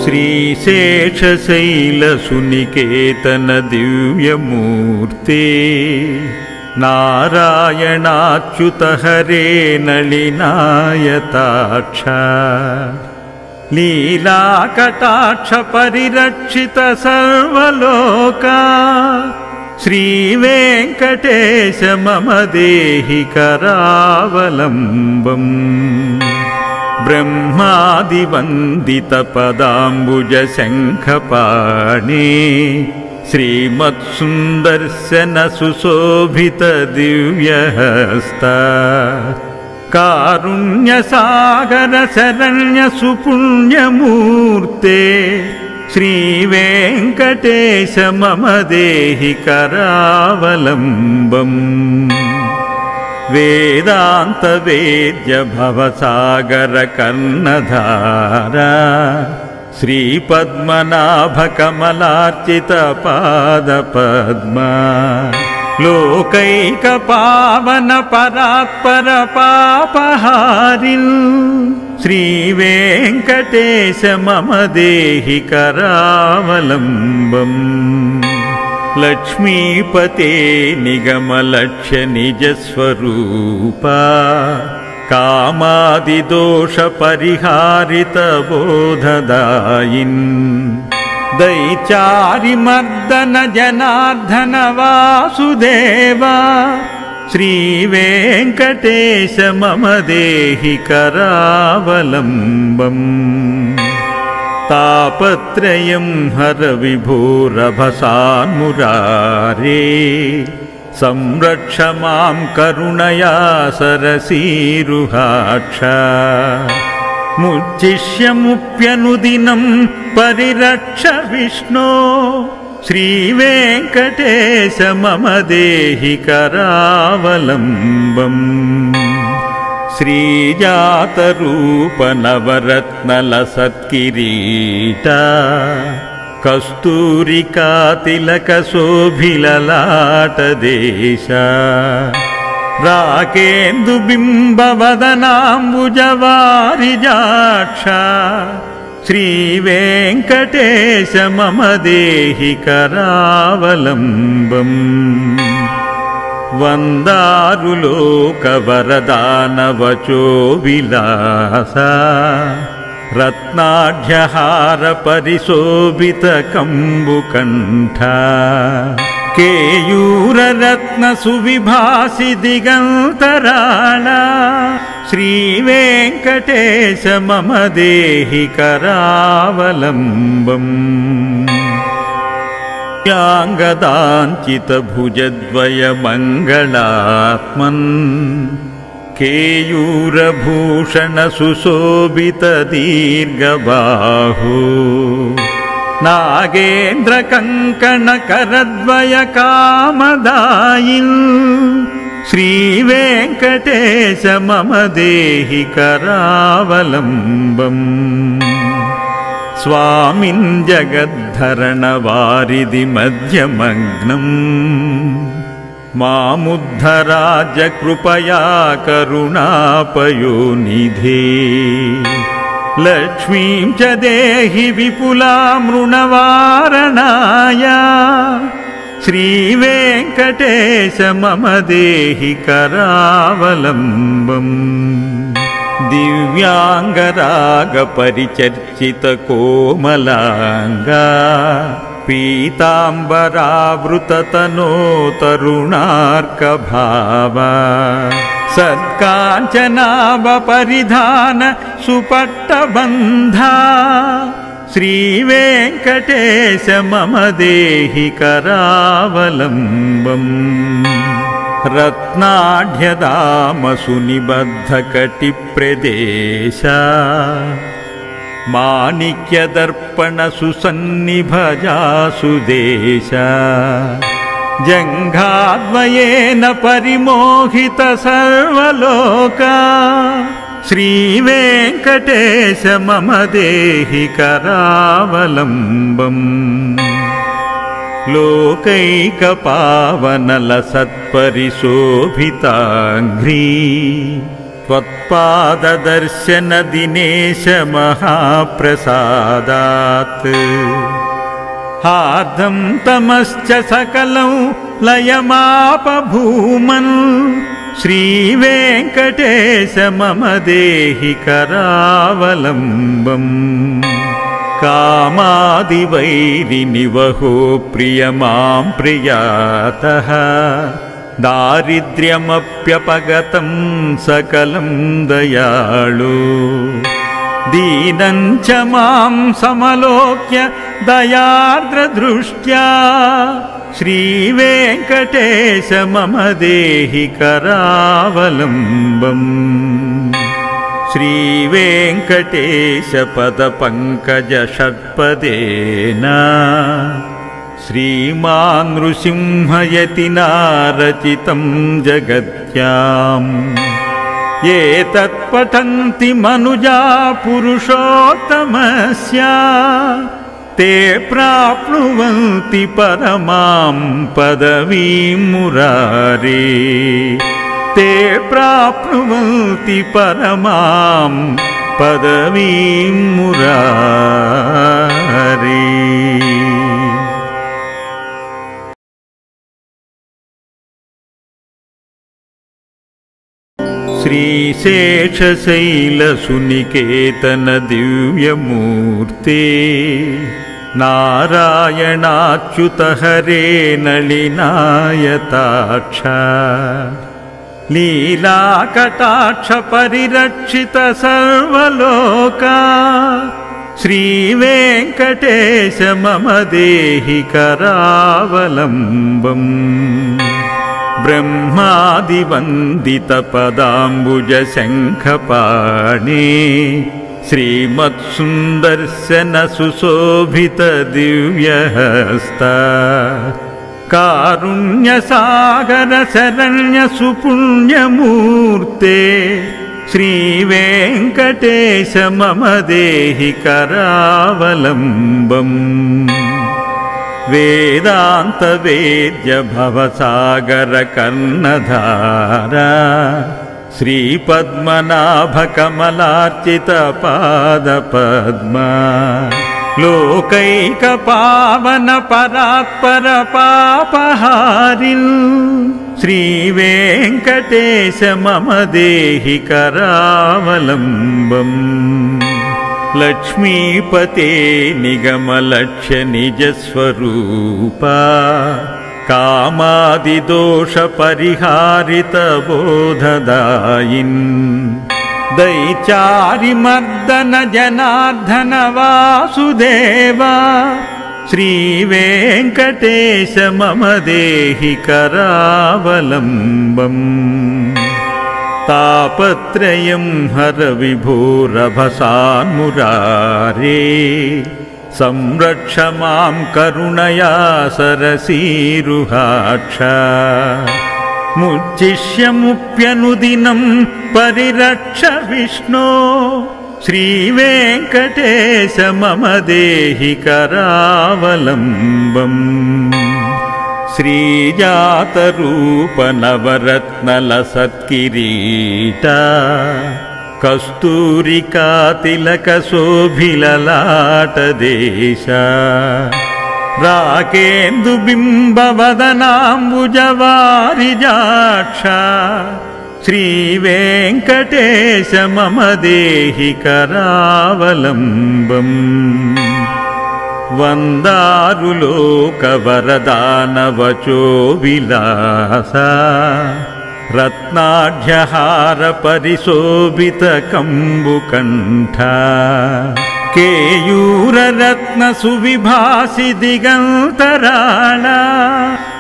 श्रीशेषशैलसुनिकेतन दिव्यमूर्ते नारायणाच्युत हरे नलिनायताक्ष लीलाकटाक्ष परिरक्षित सर्वलोका श्रीवेङ्कटेश मम देहि करावलम्बम् ब्रह्मादिवन्दितपदाम्बुज शङ्खपाणे श्रीमत्सुन्दर्शन सुशोभित दिव्यहस्ता कारुण्यसागर शरण्य सुपुण्यमूर्ते श्रीवेङ्कटेश मम देहि करावलम्बम् वेदान्त वेद्य भवसागर कर्णधारा श्रीपद्मनाभ कमलार्चित पादपद्मा लोकैक पावन परात्पर पापहारिन् श्रीवेङ्कटेश मम देहि करावलम्बम् लक्ष्मीपते निगमलक्ष्य निजस्वरूपा कामादिदोष परिहारित बोधदायिन् दैत्यारिमर्दन जनार्दन वासुदेवा श्रीवेङ्कटेश मम देहि करावलम्बम् तापत्रयं हर विभोरभसान्मुरारे संरक्ष मां करुणया सरसीरुहाक्ष मुच्चिष्यमुप्यनुदिनं परिरक्ष विष्णो श्रीवेङ्कटेश मम देहि करावलम्बम् श्रीजातरूप नवरत्नलसत्किरीटा कस्तूरिका तिलक शोभिललाटदेशा राकेन्दुबिम्बवदनाम्बुजवारिजाक्षा श्रीवेङ्कटेश मम देहि करावलम्बम् वन्दारुलोकवरदानवचो विलासा रत्नाढ्यहार परिशोभित कम्बुकण्ठा केयूररत्न सुविभासि दिगन्तराळा श्रीवेङ्कटेश मम देहि करावलम्बम् याङ्गदाञ्चितभुजद्वय मङ्गलात्मन् केयूरभूषण सुशोभित दीर्घबाहु नागेन्द्रकङ्कणकरद्वय कामदायिन् श्रीवेङ्कटेश मम देहि करावलम्बम् स्वामिन् जगद्धरण वारिधि मध्यमग्नम् मामुद्धराज कृपया करुणापयोनिधे लक्ष्मीं च देहि विपुलामृणवारणाय श्रीवेङ्कटेश मम देहि करावलम्बम् दिव्याङ्गरागपरिचर्चित कोमलाङ्गा पीताम्बरावृततनो तरुणार्कभावा सत्काञ्चनाभपरिधान सुपट्टबन्धा श्रीवेङ्कटेश मम देहि करावलम्बम् रत्नाढ्यदामसुनिबद्धकटिप्रदेशा माणिक्यदर्पण सुसन्निभजासुदेशा जङ्घाद्वयेन परिमोहित सर्वलोका श्रीवेङ्कटेश मम देहि करावलम्बम् लोकैकपावनलसत्परिशोभिताङ्घ्री त्वत्पाददर्शन दिनेश महाप्रसादात् हार्दं तमश्च सकलं लयमापभूमन् श्रीवेङ्कटेश मम देहि करावलम्बम् कामादिवैरिनिवहो प्रियमां प्रियातः दारिद्र्यमप्यपगतं सकलं दयाळु दीनं च मां समलोक्य दयार्द्रदृष्ट्या श्रीवेङ्कटेश मम देहि करावलम्बम् श्रीवेङ्कटेश पदपङ्कजषट्पदेन श्रीमान् नृसिंहयतिना रचितं जगत्याम् एतत्पठन्ति मनुजा पुरुषोत्तमस्य ते प्राप्नुवन्ति परमां पदवीं मुरारे ते प्राप्नुवन्ति परमां पदवीं मुरारे। श्रीशेषशैलसुनिकेतन दिव्यमूर्ते नारायणाच्युत हरे नलिनायताक्ष लीलाकटाक्ष परिरक्षित सर्वलोका श्रीवेङ्कटेश मम देहि करावलम्बम् ब्रह्मादिवन्दितपदाम्बुजशङ्खपाणे श्रीमत्सुन्दर्शन सुशोभित दिव्यहस्ता कारुण्यसागर शरण्य सुपुण्यमूर्ते श्रीवेङ्कटेश मम देहि करावलम्बम् वेदान्तवेद्य भवसागर कर्णधारा श्रीपद्मनाभकमलार्चित पादपद्मा लोकैकपावन परात्पर पापहारिन् श्रीवेङ्कटेश मम देहि करावलम्बम् लक्ष्मीपते निगमलक्ष्य निजस्वरूपा कामादिदोषपरिहारित बोधदायिन् दैचारिमर्दन जनार्दन वासुदेवा श्रीवेङ्कटेश मम देहि करावलम्बम् तापत्रयं हर विभोरभसान्मुरारे संरक्ष मां करुणया सरसीरुहाक्ष मुच्चिष्यमुप्यनुदिनं परिरक्ष विष्णो श्रीवेङ्कटेश मम देहि करावलम्बम् श्रीजातरूप नवरत्नलसत्किरीटा कस्तूरिका तिलक शोभिललाटदेश राकेन्दुबिम्बवदनाम्बुजवारिजाक्ष श्रीवेङ्कटेश मम देहि करावलम्बम् वन्दारुलोकवरदानवचो विलासा रत्नाढ्यहार परिशोभित कम्बुकण्ठा केयूररत्न सुविभासि दिगन्तराळा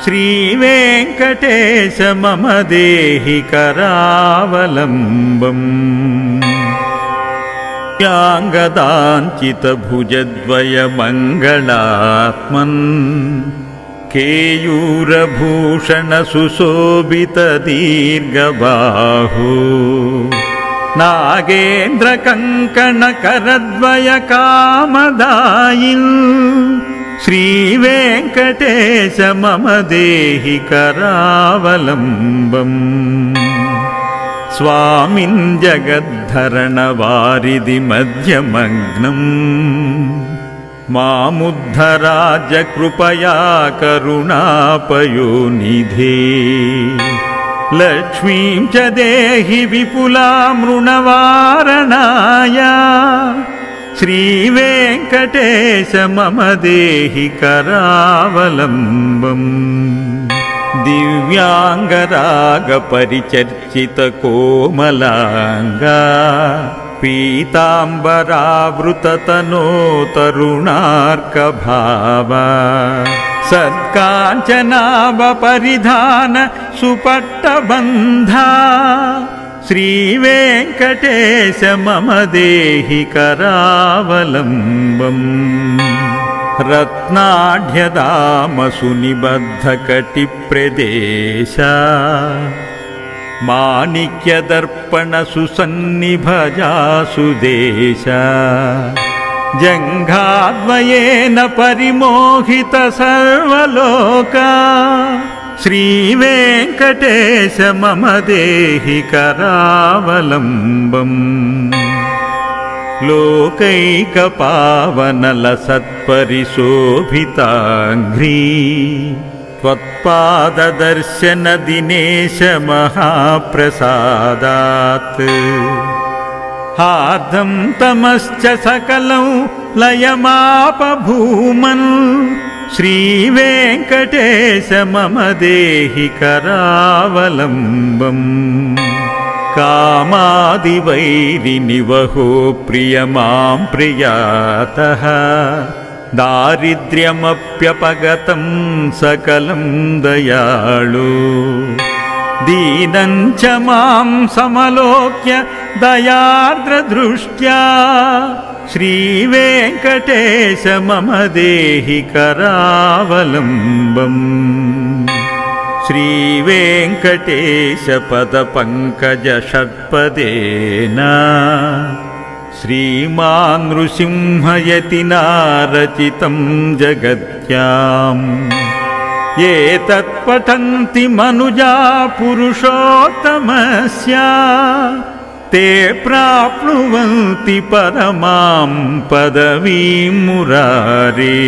श्रीवेङ्कटेश मम देहि करावलम्बम् ङ्गदाञ्चितभुजद्वय मङ्गलात्मन् केयूरभूषण सुशोभित दीर्घबाहु नागेन्द्रकङ्कणकरद्वय कामदायिन् श्रीवेङ्कटेश मम देहि करावलम्बम् स्वामिन् जगद्धरणवारिधिमध्यमग्नम् मामुद्धराज कृपया करुणापयोनिधे लक्ष्मीं च देहि विपुलामृणवारणाय श्रीवेङ्कटेश मम देहि करावलम्बम् दिव्याङ्गरागपरिचर्चितकोमलाङ्गा पीताम्बरावृततनो तरुणार्कभावा सत्काञ्चनाभपरिधान सुपट्टबन्धा श्रीवेङ्कटेश मम देहि करावलम्बम् रत्नाढ्यदामसुनिबद्धकटिप्रदेश माणिक्यदर्पणसुसन्निभजासुदेश जङ्घाद्वयेन परिमोहित सर्वलोका श्रीवेङ्कटेश मम देहि करावलम्बम् लोकैकपावनलसत्परिशोभिताङ्घ्री त्वत्पाददर्शन दिनेश महाप्रसादात् हार्दं तमश्च सकलं लयमापभूमन् श्रीवेङ्कटेश मम देहि करावलम्बम् कामादिवैरिनिवहो प्रियमां प्रियातः दारिद्र्यमप्यपगतं सकलं दयाळु दीनं च मां समलोक्य दयार्द्रदृष्ट्या श्रीवेङ्कटेश मम देहि करावलम्बम् श्रीवेङ्कटेश पदपङ्कजषट्पदेन श्रीमान् नृसिंहयतिना रचितं जगत्याम् एतत्पठन्ति मनुजा पुरुषोत्तमस्य ते प्राप्नुवन्ति परमां पदवीं मुरारे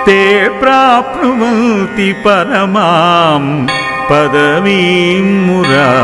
ते प्राप्नुवन्ति परमां पदवीं मुरारे।